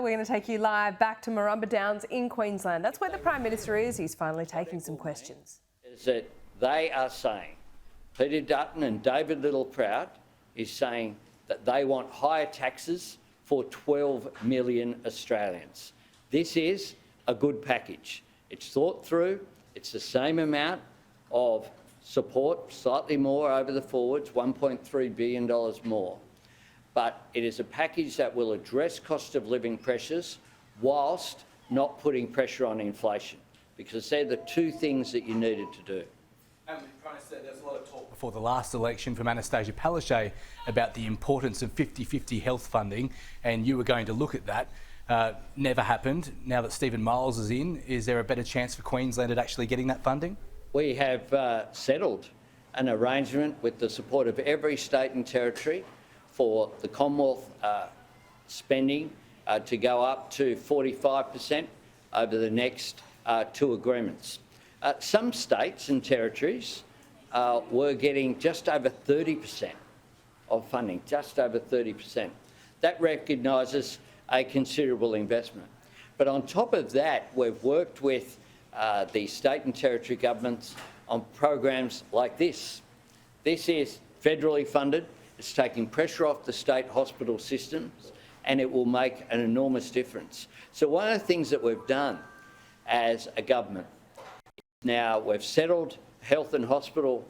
We're going to take you live back to Murrumba Downs in Queensland. That's where the Prime Minister is. He's finally taking some questions. Is that they are saying, Peter Dutton and David Littleproud is saying that they want higher taxes for 12 million Australians. This is a good package. It's thought through. It's the same amount of support, slightly more over the forwards, $1.3 billion more. But it is a package that will address cost of living pressures whilst not putting pressure on inflation, because they're the two things that you needed to do. There's a lot of talk before the last election from Anastasia Palaszczuk about the importance of 50-50 health funding, and you were going to look at that. Never happened. Now that Stephen Miles is in, is there a better chance for Queensland at actually getting that funding? We have settled an arrangement with the support of every state and territory for the Commonwealth spending to go up to 45% over the next two agreements. Some states and territories were getting just over 30% of funding, just over 30%. That recognises a considerable investment. But on top of that, we've worked with the state and territory governments on programs like this. This is federally funded. It's taking pressure off the state hospital systems, and it will make an enormous difference. So one of the things that we've done as a government, now we've settled health and hospital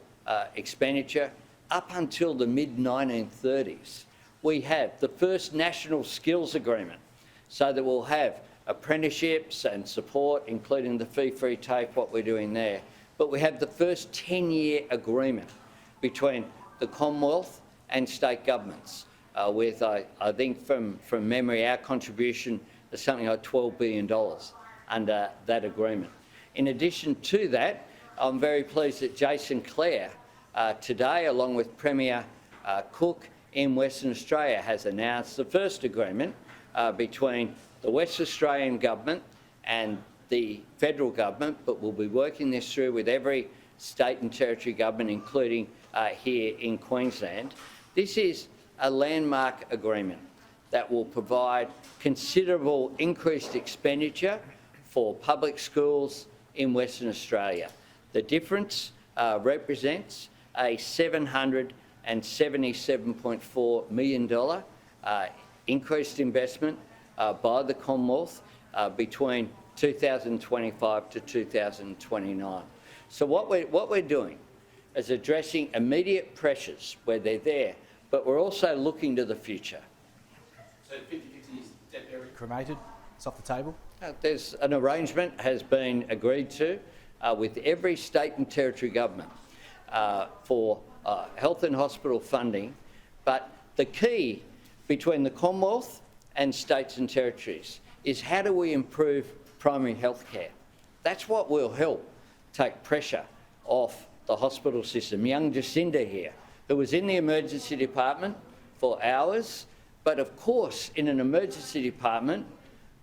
expenditure up until the mid-1930s. We have the first national skills agreement, so that we'll have apprenticeships and support, including the fee-free TAFE, what we're doing there. But we have the first 10-year agreement between the Commonwealth and state governments, with, I think from memory, our contribution is something like $12 billion under that agreement. In addition to that, I'm very pleased that Jason Clare today, along with Premier Cook in Western Australia, has announced the first agreement between the West Australian government and the federal government, but we'll be working this through with every state and territory government, including here in Queensland. This is a landmark agreement that will provide considerable increased expenditure for public schools in Western Australia. The difference represents a $777.4 million increased investment by the Commonwealth between 2025 to 2029. So what we're doing is addressing immediate pressures where they're there, but we're also looking to the future. So 50-50 is dead buried, cremated? It's off the table? There's an arrangement has been agreed to with every state and territory government for health and hospital funding, but the key between the Commonwealth and states and territories is how do we improve primary health care? That's what will help take pressure off the hospital system. Young Jacinda here, who was in the emergency department for hours, but of course in an emergency department,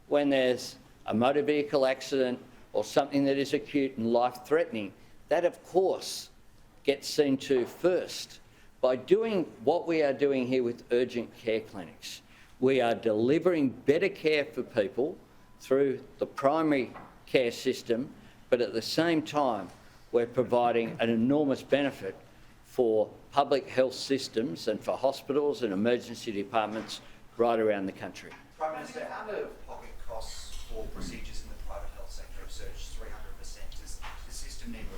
when there's a motor vehicle accident or something that is acute and life-threatening, that of course gets seen to first. By doing what we are doing here with urgent care clinics, we are delivering better care for people through the primary care system, but at the same time, we're providing an enormous benefit for public health systems and for hospitals and emergency departments right around the country. Prime Minister, out-of-pocket costs for procedures in the private health sector have surged 300%. Does the system need reform?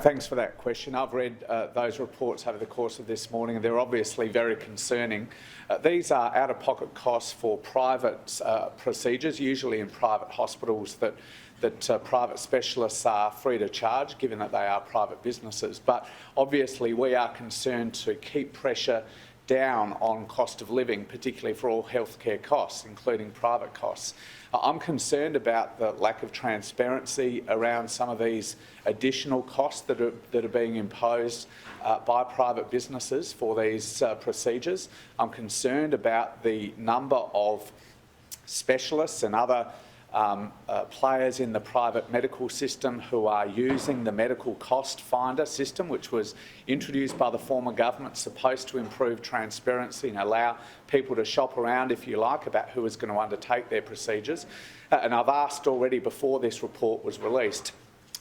Thanks for that question. I've read those reports over the course of this morning, and they're obviously very concerning. These are out-of-pocket costs for private procedures, usually in private hospitals that private specialists are free to charge, given that they are private businesses. But obviously we are concerned to keep pressure down on cost of living, particularly for all healthcare costs, including private costs. I'm concerned about the lack of transparency around some of these additional costs that are being imposed by private businesses for these procedures. I'm concerned about the number of specialists and other players in the private medical system who are using the medical cost finder system, which was introduced by the former government, supposed to improve transparency and allow people to shop around, if you like, about who is going to undertake their procedures. And I've asked already before this report was released,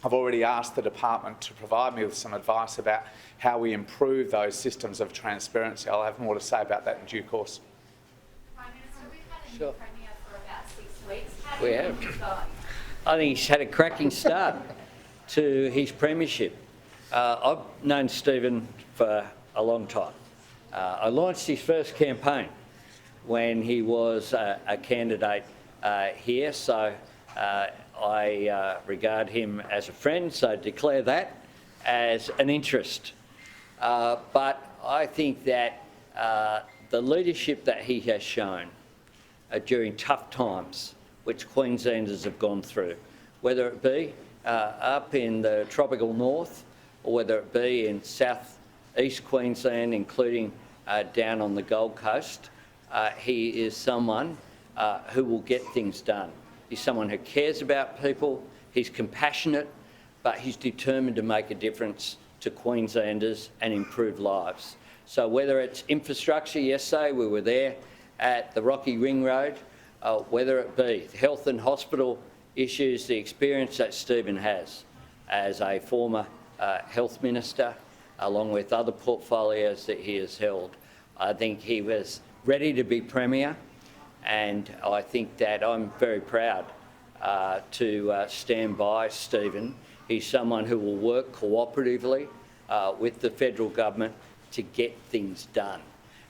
I've already asked the department to provide me with some advice about how we improve those systems of transparency. I'll have more to say about that in due course. Prime Minister, we've had a new Sure. Premier for about 6 weeks. How We do you have. think it's going? I think he's had a cracking start to his premiership. I've known Stephen for a long time. I launched his first campaign when he was a candidate here, so I regard him as a friend, so declare that as an interest. But I think that the leadership that he has shown during tough times, which Queenslanders have gone through, whether it be up in the tropical north or whether it be in south east Queensland, including down on the Gold Coast, he is someone who will get things done. He's someone who cares about people, he's compassionate, but he's determined to make a difference to Queenslanders and improve lives. So whether it's infrastructure, yesterday we were there at the Rocky Ring Road, whether it be health and hospital issues, the experience that Stephen has as a former health minister, along with other portfolios that he has held. I think he was ready to be Premier, and I think that I'm very proud to stand by Stephen. He's someone who will work cooperatively with the federal government to get things done.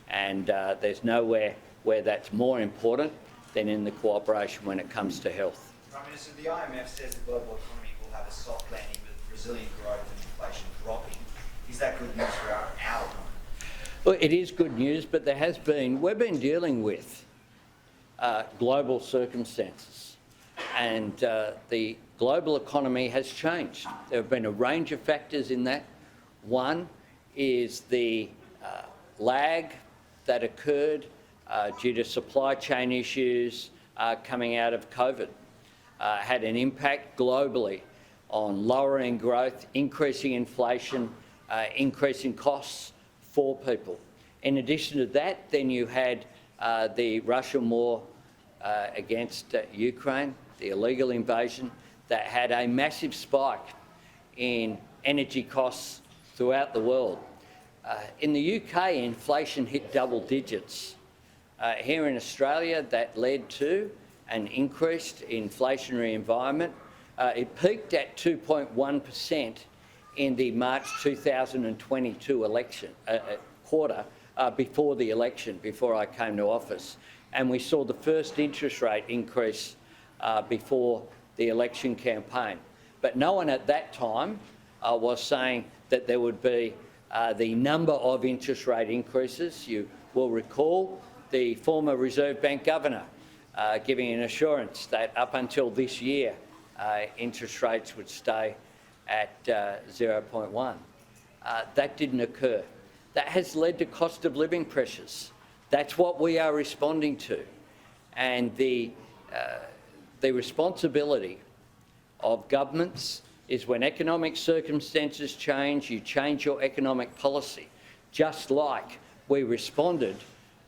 And there's nowhere where that's more important than in the cooperation when it comes to health. Prime Minister, the IMF says the global economy will have a soft landing with resilient growth and inflation dropping. Is that good news for our economy? Well, it is good news, but we've been dealing with global circumstances, and the global economy has changed. There have been a range of factors in that. One is the lag that occurred due to supply chain issues coming out of COVID. Had an impact globally on lowering growth, increasing inflation, increasing costs for people. In addition to that, then you had the Russian war against Ukraine, the illegal invasion, that had a massive spike in energy costs throughout the world. In the UK, inflation hit double digits. Here in Australia, that led to an increased inflationary environment. It peaked at 2.1% in the March 2022 election quarter, before the election, before I came to office. And we saw the first interest rate increase before the election campaign. But no one at that time was saying that there would be the number of interest rate increases. You will recall the former Reserve Bank Governor giving an assurance that up until this year, interest rates would stay at 0.1. That didn't occur. That has led to cost of living pressures. That's what we are responding to. And the responsibility of governments is when economic circumstances change, you change your economic policy. Just like we responded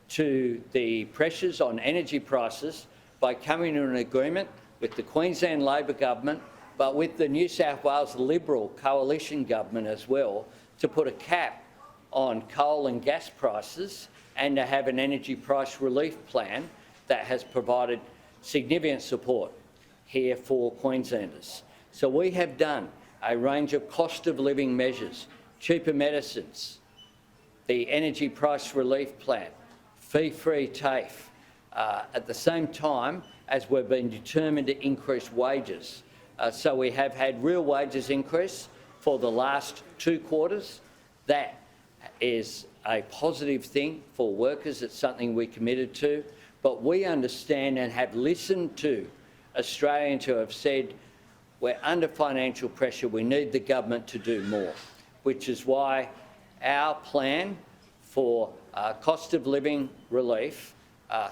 to the pressures on energy prices by coming to an agreement with the Queensland Labor government, but with the New South Wales Liberal coalition government as well, to put a cap on coal and gas prices and to have an energy price relief plan that has provided significant support here for Queenslanders. So we have done a range of cost of living measures, cheaper medicines, the energy price relief plan, fee-free TAFE, at the same time as we've been determined to increase wages. So we have had real wages increase for the last 2 quarters. That is a positive thing for workers. It's something we committed to. But we understand and have listened to Australians who have said we're under financial pressure, we need the government to do more, which is why our plan for cost of living relief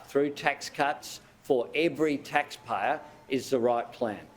through tax cuts for every taxpayer is the right plan.